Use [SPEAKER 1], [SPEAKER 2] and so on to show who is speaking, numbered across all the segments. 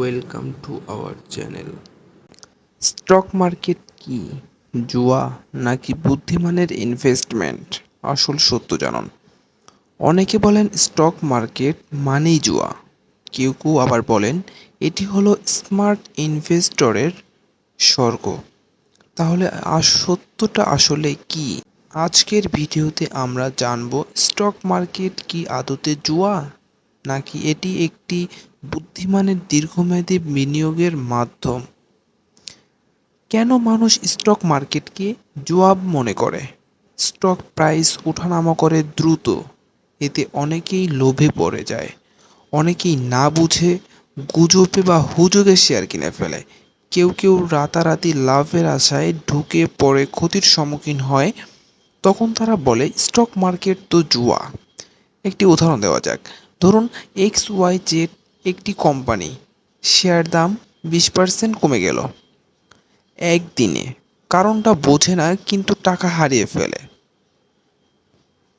[SPEAKER 1] Welcome to our channel. Stock market কি জুয়া নাকি বুদ্ধিমানের ইনভেস্টমেন্ট? আসল সত্য জানুন। অনেকে বলেন স্টক মার্কেট মানেই জুয়া, কেউ কেউ আবার বলেন এটি হলো স্মার্ট ইনভেস্টরের স্বর্গ। তাহলে সত্যটা আসলে কি? আজকের ভিডিওতে আমরা জানব স্টক মার্কেট কি আদতে জুয়া, নাকি এটি একটি বুদ্ধিমানের দীর্ঘমেয়াদী বিনিয়োগের মাধ্যম। কেন মানুষ স্টক মার্কেটকে জুয়া মনে করে? স্টক প্রাইস ওঠানামা করে দ্রুত, এতে অনেকেই লোভে পড়ে যায়। অনেকেই না বুঝে গুজবে বা হুজুগে শেয়ার কিনে ফেলে। কেউ কেউ রাতারাতি লাভের আশায় ঢুকে পড়ে ক্ষতির সম্মুখীন হয়। তখন তারা বলে স্টক মার্কেট তো জুয়া। একটি উদাহরণ দেওয়া যাক। ধরুন XYZ একটি কোম্পানি, শেয়ার দাম 20% কমে গেল একদিনে। কারণটা বোঝে না কিন্তু টাকা হারিয়ে ফেলে।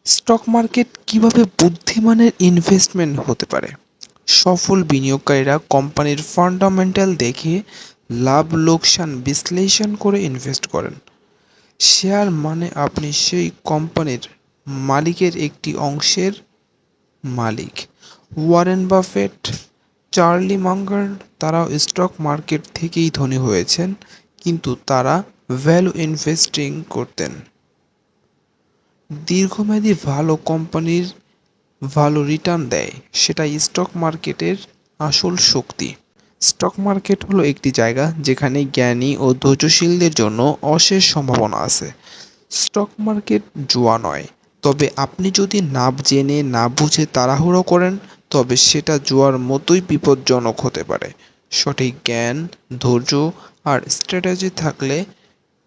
[SPEAKER 1] স্টক মার্কেট কিভাবে বুদ্ধিমানের ইনভেস্টমেন্ট হতে পারে? সফল বিনিয়োগকারীরা কোম্পানির ফান্ডামেন্টাল দেখে লাভ লোকসান বিশ্লেষণ করে ইনভেস্ট করেন। শেয়ার মানে আপনি সেই কোম্পানির মালিকের একটি অংশের মালিক। ওয়ারেন বাফেট, চার্লি মাঙ্গার, তারাও স্টক মার্কেট থেকেই ধনী হয়েছেন, কিন্তু তারা ভ্যালু ইনভেস্টিং করতেন। দীর্ঘমেয়াদী ভালো কোম্পানির ভালো রিটার্ন দেয়, সেটাই স্টক মার্কেটের আসল শক্তি। স্টক মার্কেট হলো একটি জায়গা যেখানে জ্ঞানী ও ধৈর্যশীলদের জন্য অশেষ সম্ভাবনা আছে। স্টক মার্কেট জুয়া নয়, তবে আপনি যদি না জেনে না বুঝে তাড়াহুড়ো করেন তবে সেটা জুয়ার মতোই বিপজ্জনক হতে পারে। সঠিক জ্ঞান, ধৈর্য আর স্ট্র্যাটেজি থাকলে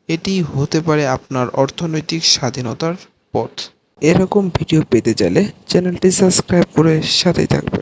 [SPEAKER 1] এটি হতে পারে আপনার অর্থনৈতিক স্বাধীনতার পথ। এরকম ভিডিও পেতে চাইলে চ্যানেলটি সাবস্ক্রাইব করে সাথেই থাকবেন।